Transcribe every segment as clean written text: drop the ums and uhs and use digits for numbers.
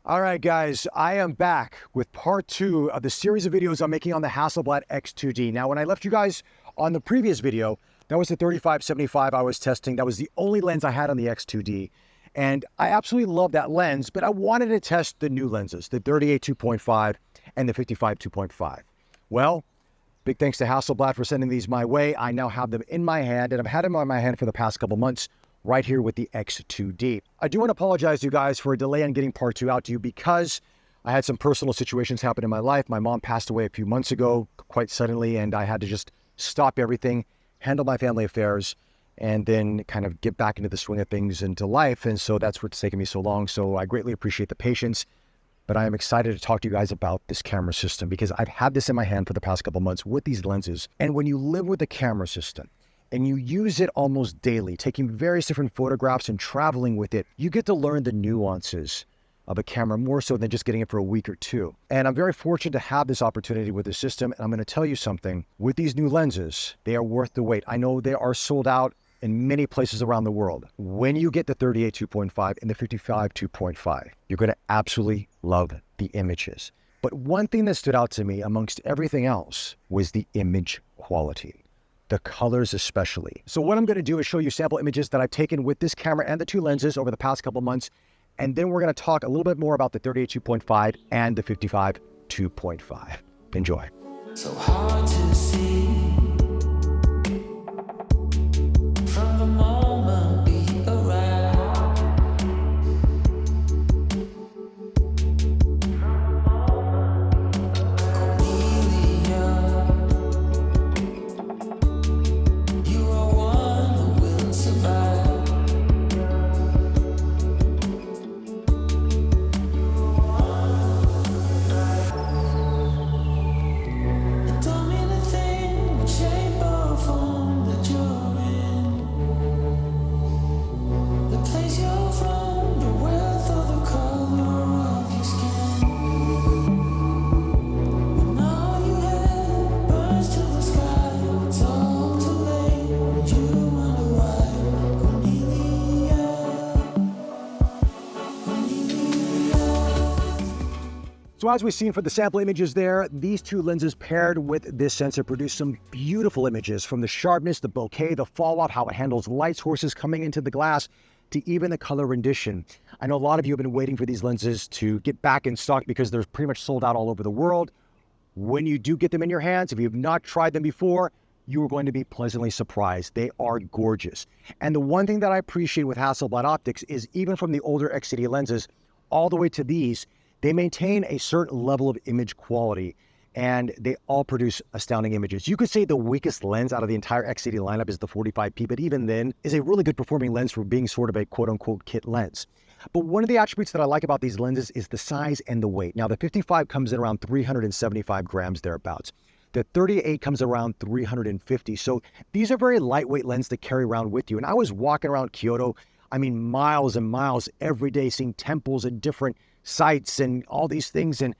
All right, guys, I am back with part 2 of the series of videos I'm making on the Hasselblad X2D. Now, when I left you guys on the previous video, that was the 35-75 I was testing. That was the only lens I had on the X2D. And I absolutely love that lens, but I wanted to test the new lenses, the 38 2.5 and the 55 2.5. Well, big thanks to Hasselblad for sending these my way. I now have them in my hand, and I've had them on my hand for the past couple months, right here with the X2D. I do want to apologize to you guys for a delay on getting part 2 out to you because I had some personal situations happen in my life. My mom passed away a few months ago, quite suddenly, and I had to just stop everything, handle my family affairs, and then kind of get back into the swing of things into life. And so that's what's taken me so long. So I greatly appreciate the patience, but I am excited to talk to you guys about this camera system because I've had this in my hand for the past couple months with these lenses. And when you live with a camera system, and you use it almost daily, taking various different photographs and traveling with it, you get to learn the nuances of a camera more so than just getting it for a week or two. And I'm very fortunate to have this opportunity with this system. And I'm going to tell you something, with these new lenses, they are worth the wait. I know they are sold out in many places around the world. When you get the 38 2.5 and the 55 2.5, you're going to absolutely love the images. But one thing that stood out to me amongst everything else was the image quality. The colors especially. So what I'm going to do is show you sample images that I've taken with this camera and the two lenses over the past couple months, and then we're going to talk a little bit more about the 38 2.5 and the 55 2.5. Enjoy. So hard to see from the moment we arrive. You are one who will survive. It don't mean a thing what shape or form that you're in. The place you're from, your wealth, or the color of your skin. When all you have burns to the sky, it's all too late. And you wonder why. So as we've seen for the sample images there, these two lenses paired with this sensor produce some beautiful images, from the sharpness, the bokeh, the fallout, how it handles light sources coming into the glass, to even the color rendition. I know a lot of you have been waiting for these lenses to get back in stock because they're pretty much sold out all over the world. When you do get them in your hands, if you've not tried them before, you are going to be pleasantly surprised. They are gorgeous. And the one thing that I appreciate with Hasselblad optics is even from the older XCD lenses all the way to these, they maintain a certain level of image quality, and they all produce astounding images. You could say the weakest lens out of the entire XCD lineup is the 45p, but even then is a really good performing lens for being sort of a quote-unquote kit lens. But one of the attributes that I like about these lenses is the size and the weight. Now, the 55 comes in around 375 grams thereabouts. The 38 comes around 350. So these are very lightweight lenses to carry around with you. And I was walking around Kyoto, I mean, miles and miles every day, seeing temples and different sights and all these things. And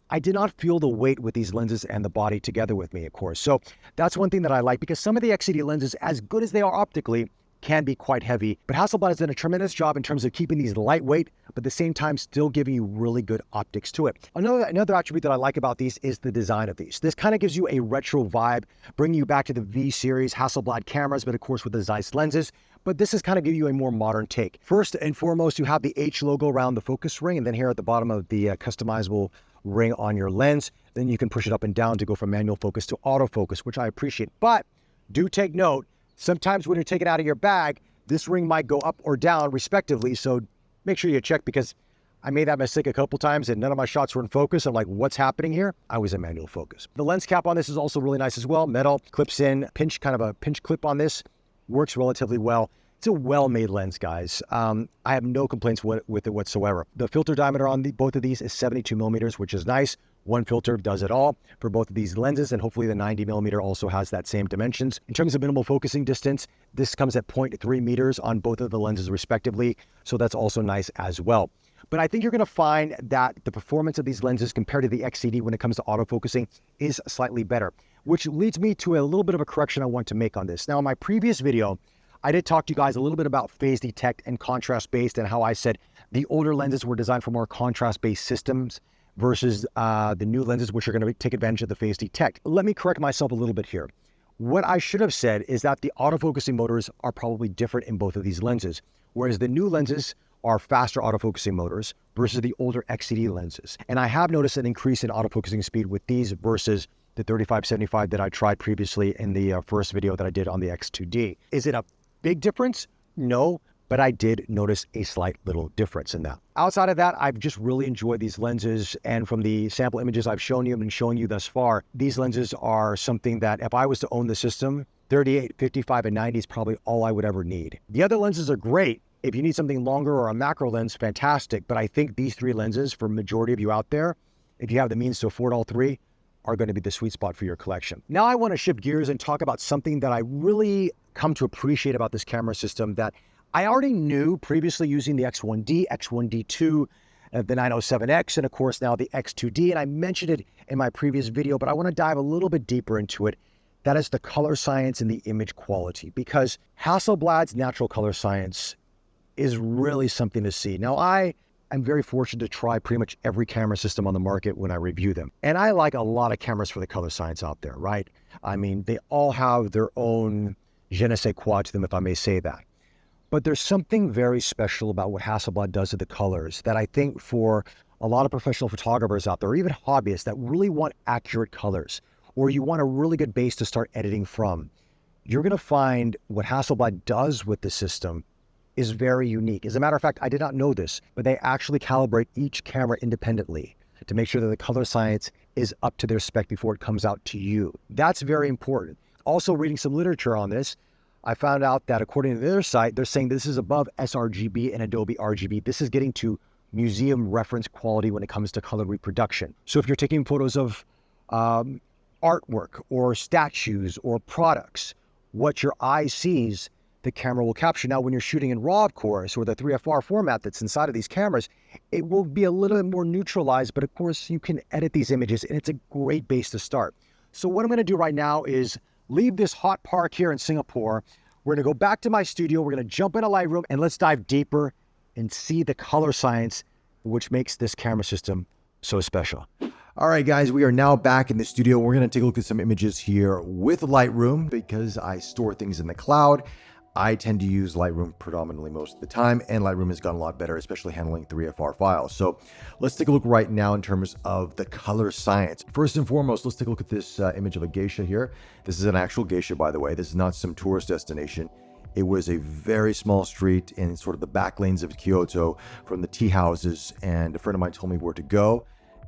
I did not feel the weight with these lenses and the body together with me, of course. So that's one thing that I like, because some of the XCD lenses, as good as they are optically, can be quite heavy. But Hasselblad has done a tremendous job in terms of keeping these lightweight, but at the same time still giving you really good optics to it. Another attribute that I like about these is the design of these. This kind of gives you a retro vibe, bringing you back to the V series Hasselblad cameras, but of course with the Zeiss lenses. But this is kind of giving you a more modern take. First and foremost, you have the H logo around the focus ring, and then here at the bottom of the customizable ring on your lens, then you can push it up and down to go from manual focus to autofocus, which I appreciate. But do take note, sometimes when you take it out of your bag, this ring might go up or down respectively. So make sure you check, because I made that mistake a couple times and none of my shots were in focus. I'm like, what's happening here? I was in manual focus. The lens cap on this is also really nice as well. Metal, clips in, kind of a pinch clip on this. Works relatively well. It's a well-made lens, guys. I have no complaints with it whatsoever. The filter diameter on both of these is 72 millimeters, which is nice. One filter does it all for both of these lenses, and hopefully the 90 millimeter also has that same dimensions. In terms of minimal focusing distance, this comes at 0.3 meters on both of the lenses respectively, so that's also nice as well. But I think you're going to find that the performance of these lenses compared to the XCD when it comes to autofocusing is slightly better, which leads me to a little bit of a correction I want to make on this. Now, in my previous video, I did talk to you guys a little bit about phase detect and contrast based, and how I said The older lenses were designed for more contrast-based systems versus the new lenses, which are going to take advantage of the phase detect. Let me correct myself a little bit here. What I should have said is that the autofocusing motors are probably different in both of these lenses, whereas the new lenses are faster autofocusing motors versus the older XCD lenses. And I have noticed an increase in autofocusing speed with these versus the 35-75 that I tried previously in the first video that I did on the X2D. Is it a big difference? No, but I did notice a slight little difference in that. Outside of that, I've just really enjoyed these lenses, and from the sample images I've shown you and been showing you thus far, these lenses are something that if I was to own the system, 38, 55, and 90 is probably all I would ever need. The other lenses are great. If you need something longer or a macro lens, fantastic, but I think these three lenses, for majority of you out there, if you have the means to afford all three, are going to be the sweet spot for your collection. Now I want to shift gears and talk about something that I really come to appreciate about this camera system that I already knew previously using the X1D, X1D2, the 907X, and of course now the X2D, and I mentioned it in my previous video, but I want to dive a little bit deeper into it. That is the color science and the image quality, because Hasselblad's natural color science is really something to see. Now I'm very fortunate to try pretty much every camera system on the market when I review them. And I like a lot of cameras for the color science out there, right? I mean, they all have their own je ne sais quoi to them, if I may say that. But there's something very special about what Hasselblad does to the colors that I think for a lot of professional photographers out there, or even hobbyists that really want accurate colors, or you want a really good base to start editing from, you're gonna find what Hasselblad does with the system is very unique. As a matter of fact, I did not know this, but they actually calibrate each camera independently to make sure that the color science is up to their spec before it comes out to you. That's very important. Also, reading some literature on this, I found out that according to their site, they're saying this is above sRGB and Adobe RGB. This is getting to museum reference quality when it comes to color reproduction. So if you're taking photos of artwork or statues or products, what your eye sees, the camera will capture. Now, when you're shooting in RAW, of course, or the 3FR format that's inside of these cameras, it will be a little bit more neutralized, but of course you can edit these images and it's a great base to start. So what I'm gonna do right now is leave this hot park here in Singapore. We're gonna go back to my studio. We're gonna jump into Lightroom and let's dive deeper and see the color science which makes this camera system so special. All right, guys, we are now back in the studio. We're gonna take a look at some images here with Lightroom because I store things in the cloud. I tend to use Lightroom predominantly most of the time, and Lightroom has gotten a lot better, especially handling 3FR files. So let's take a look right now in terms of the color science. First and foremost, let's take a look at this image of a geisha here. This is an actual geisha, by the way. This is not some tourist destination. It was a very small street in sort of the back lanes of Kyoto from the tea houses, and a friend of mine told me where to go.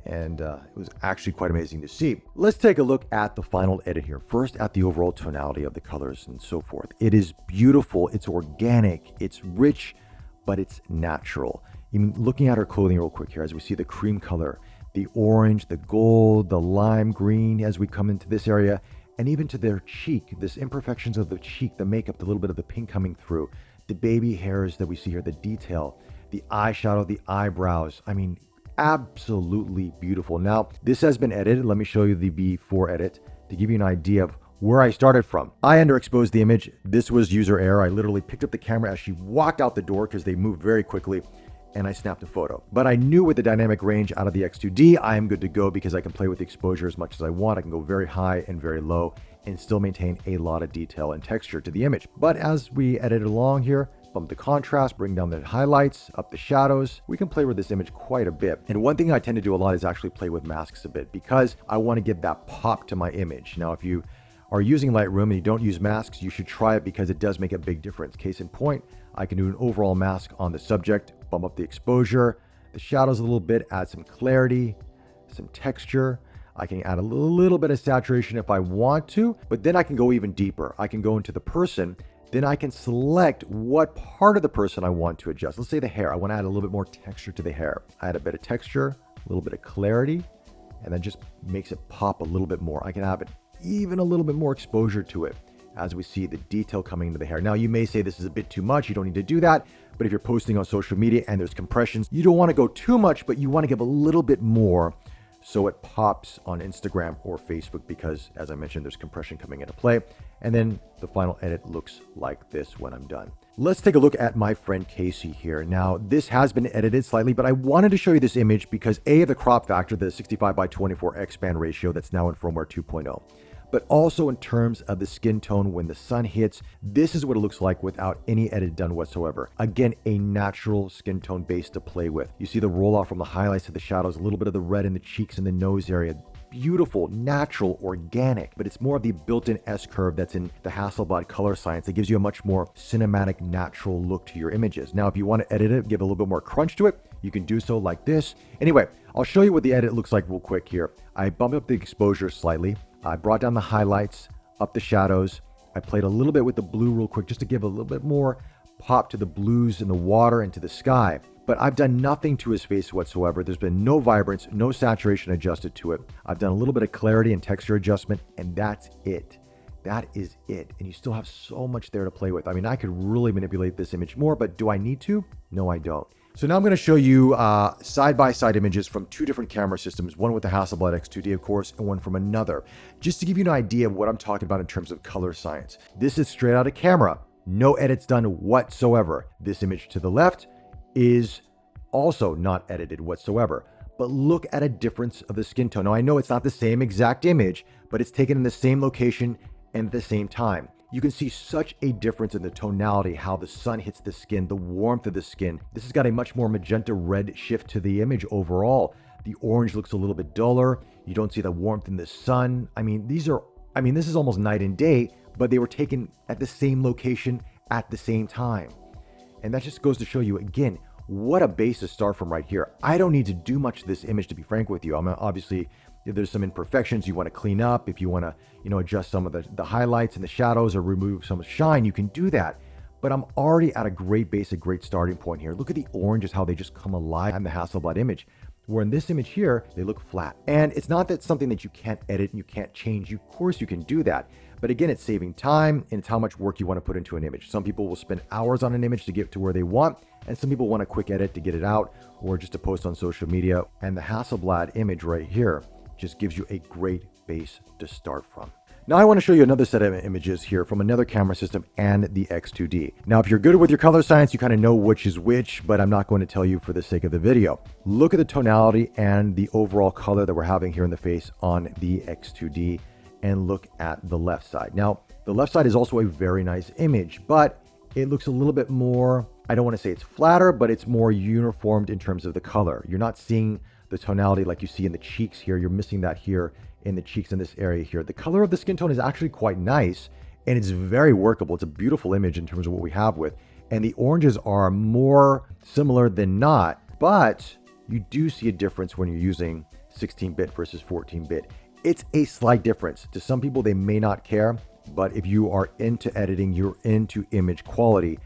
And it was actually quite amazing to see. Let's take a look at the final edit here. First, at the overall tonality of the colors and so forth. It is beautiful, it's organic, it's rich, but it's natural. Even looking at her clothing real quick here, as we see the cream color, the orange, the gold, the lime green, as we come into this area, and even to their cheek, this imperfections of the cheek, the makeup, the little bit of the pink coming through, the baby hairs that we see here, the detail, the eyeshadow, the eyebrows. I mean, absolutely beautiful. Now, this has been edited. Let me show you the before edit to give you an idea of where I started from. I underexposed the image. This was user error. I literally picked up the camera as she walked out the door because they moved very quickly, and I snapped a photo. But I knew with the dynamic range out of the X2D, I am good to go because I can play with the exposure as much as I want. I can go very high and very low and still maintain a lot of detail and texture to the image. But as we edit along here, bump the contrast, bring down the highlights, up the shadows, we can play with this image quite a bit. And one thing I tend to do a lot is actually play with masks a bit because I want to give that pop to my image. Now, if you are using Lightroom and you don't use masks, you should try it because it does make a big difference. Case in point, I can do an overall mask on the subject, bump up the exposure, the shadows a little bit, add some clarity, some texture. I can add a little bit of saturation if I want to, but then I can go even deeper. I can go into the person. Then I can select what part of the person I want to adjust. Let's say the hair. I want to add a little bit more texture to the hair. I add a bit of texture, a little bit of clarity, and that just makes it pop a little bit more. I can have it even a little bit more exposure to it as we see the detail coming into the hair. Now, you may say this is a bit too much. You don't need to do that. But if you're posting on social media and there's compressions, you don't want to go too much, but you want to give a little bit more so it pops on Instagram or Facebook because, as I mentioned, there's compression coming into play. And then the final edit looks like this when I'm done. Let's take a look at my friend Casey here. Now, this has been edited slightly, but I wanted to show you this image because A, of the crop factor, the 65:24 X-band ratio that's now in firmware 2.0. But also in terms of the skin tone when the sun hits, this is what it looks like without any edit done whatsoever. Again, a natural skin tone base to play with. You see the roll off from the highlights to the shadows, a little bit of the red in the cheeks and the nose area. Beautiful, natural, organic, but it's more of the built-in S-curve that's in the Hasselblad color science. It gives you a much more cinematic, natural look to your images. Now, if you want to edit it, give a little bit more crunch to it, you can do so like this. Anyway, I'll show you what the edit looks like real quick here. I bumped up the exposure slightly. I brought down the highlights, up the shadows. I played a little bit with the blue real quick just to give a little bit more pop to the blues in the water and to the sky. But I've done nothing to his face whatsoever. There's been no vibrance, no saturation adjusted to it. I've done a little bit of clarity and texture adjustment, and that's it. That is it. And you still have so much there to play with. I mean, I could really manipulate this image more, but do I need to? No, I don't. So now I'm going to show you side-by-side images from two different camera systems, one with the Hasselblad X2D, of course, and one from another, just to give you an idea of what I'm talking about in terms of color science. This is straight out of camera. No edits done whatsoever. This image to the left is also not edited whatsoever. But look at a difference of the skin tone. Now, I know it's not the same exact image, but it's taken in the same location and at the same time. You can see such a difference in the tonality, how the sun hits the skin, the warmth of the skin. This has got a much more magenta red shift to the image overall. The orange looks a little bit duller. You don't see the warmth in the sun. This is almost night and day, but they were taken at the same location at the same time. And that just goes to show you, again, what a base to start from right here. I don't need to do much to this image, to be frank with you. Obviously, if there's some imperfections you want to clean up, if you want to, adjust some of the highlights and the shadows or remove some shine, you can do that. But I'm already at a great base, a great starting point here. Look at the oranges, how they just come alive in the Hasselblad image. Where in this image here, they look flat. And it's not that something that you can't edit and you can't change. Of course you can do that. But again, it's saving time and it's how much work you want to put into an image. Some people will spend hours on an image to get to where they want, and some people want a quick edit to get it out or just to post on social media. And the Hasselblad image right here just gives you a great base to start from. Now I want to show you another set of images here from another camera system and the X2D. Now, if you're good with your color science, you kind of know which is which, but I'm not going to tell you for the sake of the video. Look at the tonality and the overall color that we're having here in the face on the X2D, and look at the left side. Now, the left side is also a very nice image, but it looks a little bit more, I don't want to say it's flatter, but it's more uniformed in terms of the color. You're not seeing the tonality like you see in the cheeks here. You're missing that here in the cheeks in this area here. The color of the skin tone is actually quite nice and it's very workable. It's a beautiful image in terms of what we have with, and the oranges are more similar than not, but you do see a difference when you're using 16-bit versus 14-bit. It's a slight difference. To some people, they may not care, but if you are into editing, you're into image quality,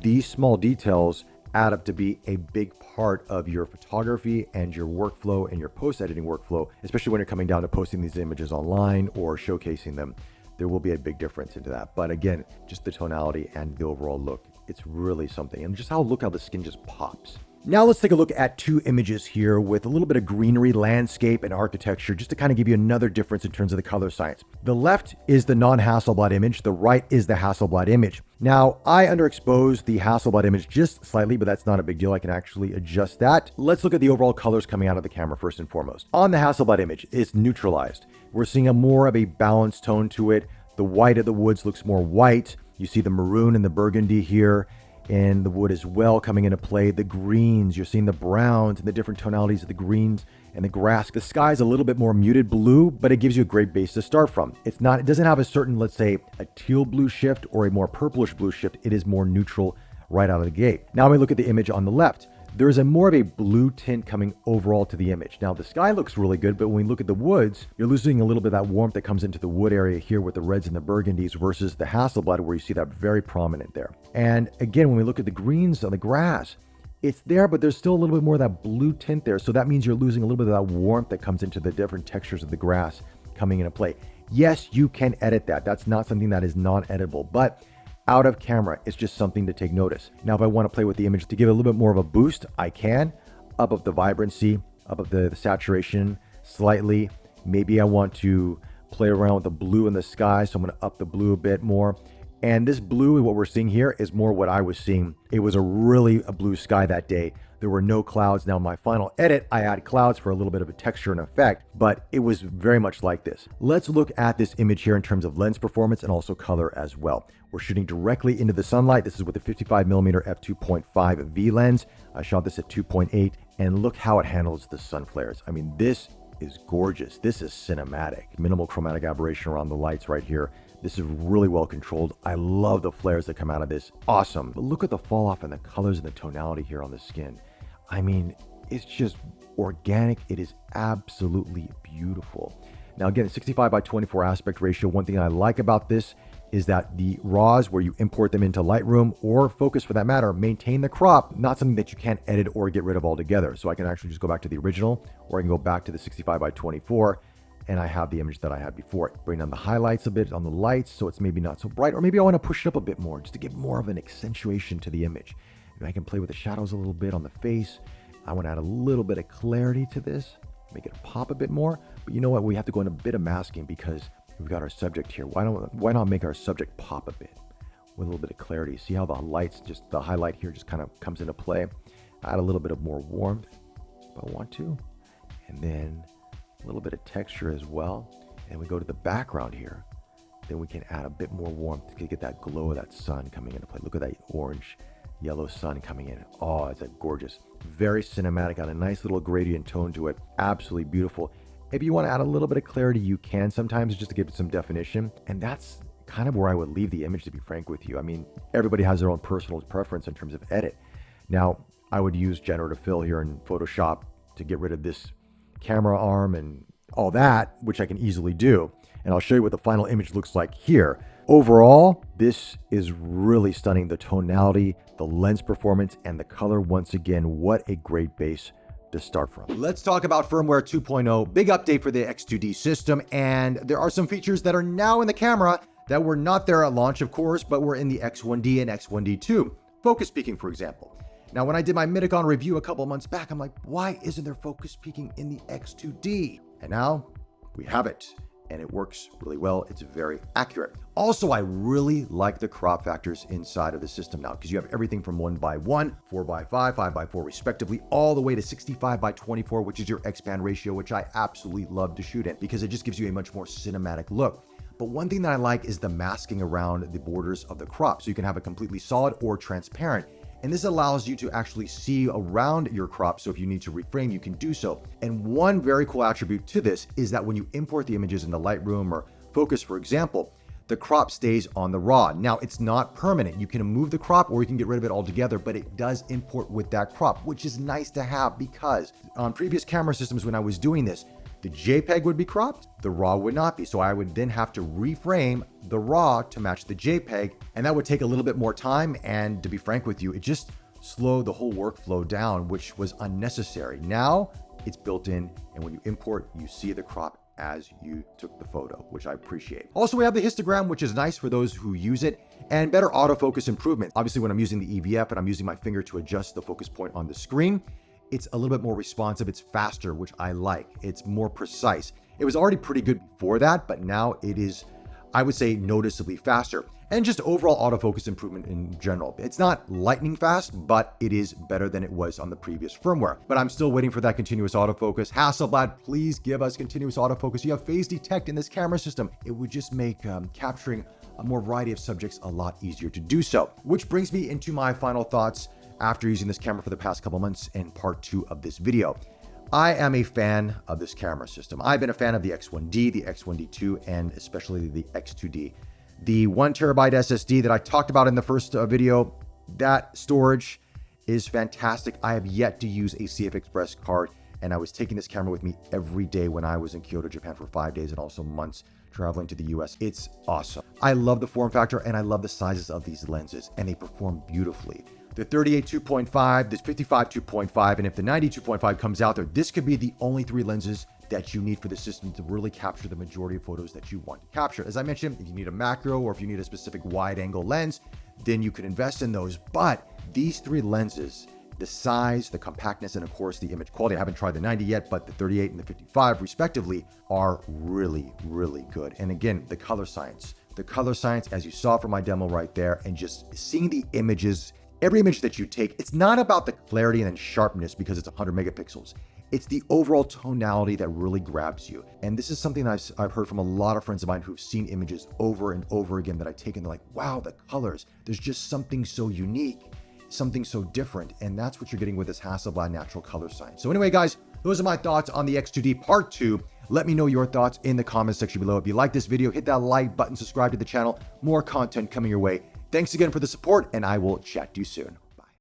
these small details add up to be a big part of your photography and your workflow and your post-editing workflow, especially when you're coming down to posting these images online or showcasing them. There will be a big difference into that. But again, just the tonality and the overall look, it's really something. And just look how the skin just pops. Now let's take a look at two images here with a little bit of greenery, landscape, and architecture, just to kind of give you another difference in terms of the color science. The left is the non-Hasselblad image. The right is the Hasselblad image. Now, I underexposed the Hasselblad image just slightly, but that's not a big deal. I can actually adjust that. Let's look at the overall colors coming out of the camera first and foremost. On the Hasselblad image, it's neutralized. We're seeing more of a balanced tone to it. The white of the woods looks more white. You see the maroon and the burgundy here in the wood as well coming into play. The greens, you're seeing the browns and the different tonalities of the greens and the grass. The sky is a little bit more muted blue, but it gives you a great base to start from. It doesn't have a certain, let's say, a teal blue shift or a more purplish blue shift. It is more neutral right out of the gate. Now we look at the image on the left. There is more of a blue tint coming overall to the image. Now the sky looks really good, but when we look at the woods, you're losing a little bit of that warmth that comes into the wood area here with the reds and the burgundies versus the Hasselblad where you see that very prominent there. And again, when we look at the greens on the grass, it's there, but there's still a little bit more of that blue tint there. So that means you're losing a little bit of that warmth that comes into the different textures of the grass coming into play. Yes, you can edit that. That's not something that is non-editable, but out of camera, it's just something to take notice. Now, if I want to play with the image to give it a little bit more of a boost, I can. Up the vibrancy, up the saturation, slightly. Maybe I want to play around with the blue in the sky, so I'm going to up the blue a bit more. And this blue, what we're seeing here, is more what I was seeing. It was a blue sky that day. There were no clouds. Now in my final edit, I add clouds for a little bit of a texture and effect, but it was very much like this. Let's look at this image here in terms of lens performance and also color as well. We're shooting directly into the sunlight. This is with the 55mm f2.5 V lens. I shot this at 2.8, and look how it handles the sun flares. I mean, this is gorgeous. This is cinematic. Minimal chromatic aberration around the lights right here. This is really well controlled. I love the flares that come out of this. Awesome. But look at the fall off and the colors and the tonality here on the skin. I mean, it's just organic. It is absolutely beautiful. Now again, 65:24 aspect ratio. One thing I like about this is that the RAWs, where you import them into Lightroom or Focus for that matter, maintain the crop, not something that you can't edit or get rid of altogether. So I can actually just go back to the original, or I can go back to the 65:24, and I have the image that I had before. Bring down the highlights a bit on the lights so it's maybe not so bright, or maybe I want to push it up a bit more just to give more of an accentuation to the image. I can play with the shadows a little bit on the face. I want to add a little bit of clarity to this, make it pop a bit more. But you know what? We have to go in a bit of masking because we've got our subject here. Why not make our subject pop a bit with a little bit of clarity? See how the lights, just the highlight here just kind of comes into play. Add a little bit of more warmth if I want to. And then a little bit of texture as well. And we go to the background here. Then we can add a bit more warmth to get that glow of that sun coming into play. Look at that orange yellow sun coming in. Oh, it's a gorgeous, very cinematic, got a nice little gradient tone to it. Absolutely beautiful. If you want to add a little bit of clarity, you can sometimes, just to give it some definition. And that's kind of where I would leave the image, to be frank with you. I mean, everybody has their own personal preference in terms of edit. Now, I would use generative fill here in Photoshop to get rid of this camera arm and all that, which I can easily do. And I'll show you what the final image looks like here. Overall, this is really stunning. The tonality, the lens performance, and the color. Once again, what a great base to start from. Let's talk about firmware 2.0. Big update for the X2D system, and there are some features that are now in the camera that were not there at launch, of course, but were in the X1D and X1D too. Focus peaking, for example. Now, when I did my Midicon review a couple months back, I'm like, why isn't there focus peaking in the X2D? And now we have it. And it works really well. It's very accurate. Also, I really like the crop factors inside of the system now, because you have everything from 1:1, 4:5, 5:4 respectively, all the way to 65:24, which is your X-band ratio, which I absolutely love to shoot in because it just gives you a much more cinematic look. But one thing that I like is the masking around the borders of the crop. So you can have it completely solid or transparent. And this allows you to actually see around your crop. So if you need to reframe, you can do so. And one very cool attribute to this is that when you import the images into Lightroom or Focus, for example, the crop stays on the RAW. Now, it's not permanent. You can move the crop or you can get rid of it altogether, but it does import with that crop, which is nice to have because on previous camera systems, when I was doing this, the JPEG would be cropped, the RAW would not be. So I would then have to reframe the RAW to match the JPEG, and that would take a little bit more time. And to be frank with you, it just slowed the whole workflow down, which was unnecessary. Now it's built in, and when you import, you see the crop as you took the photo, which I appreciate. Also, we have the histogram, which is nice for those who use it, and better autofocus improvement. Obviously, when I'm using the EVF and I'm using my finger to adjust the focus point on the screen, it's a little bit more responsive. It's faster, which I like. It's more precise. It was already pretty good before that, but now it is, I would say, noticeably faster. And just overall autofocus improvement in general. It's not lightning fast, but it is better than it was on the previous firmware. But I'm still waiting for that continuous autofocus. Hasselblad, please give us continuous autofocus. You have phase detect in this camera system. It would just make capturing a more variety of subjects a lot easier to do so. Which brings me into my final thoughts after using this camera for the past couple months in part 2 of this video. I am a fan of this camera system. I've been a fan of the X1D, the X1D2, and especially the X2D. The 1TB SSD that I talked about in the first video, that storage is fantastic. I have yet to use a CF Express card, and I was taking this camera with me every day when I was in Kyoto, Japan for 5 days and also months traveling to the US. It's awesome. I love the form factor and I love the sizes of these lenses, and they perform beautifully. The 38 2.5, this 55 2.5, and if the 90 2.5 comes out there, this could be the only 3 lenses that you need for the system to really capture the majority of photos that you want to capture. As I mentioned, if you need a macro or if you need a specific wide angle lens, then you can invest in those. But these 3 lenses the size, the compactness, and of course the image quality. I haven't tried the 90 yet, but the 38 and the 55 respectively are really, really good. And again, the color science. The color science, as you saw from my demo right there, and just seeing the images, every image that you take, it's not about the clarity and sharpness because it's 100 megapixels. It's the overall tonality that really grabs you. And this is something I've heard from a lot of friends of mine who've seen images over and over again that I take and they're like, wow, the colors, there's just something so unique, something so different. And that's what you're getting with this Hasselblad natural color science. So anyway, guys, those are my thoughts on the X2D Part 2. Let me know your thoughts in the comment section below. If you like this video, hit that like button, subscribe to the channel. More content coming your way. Thanks again for the support, and I will chat to you soon.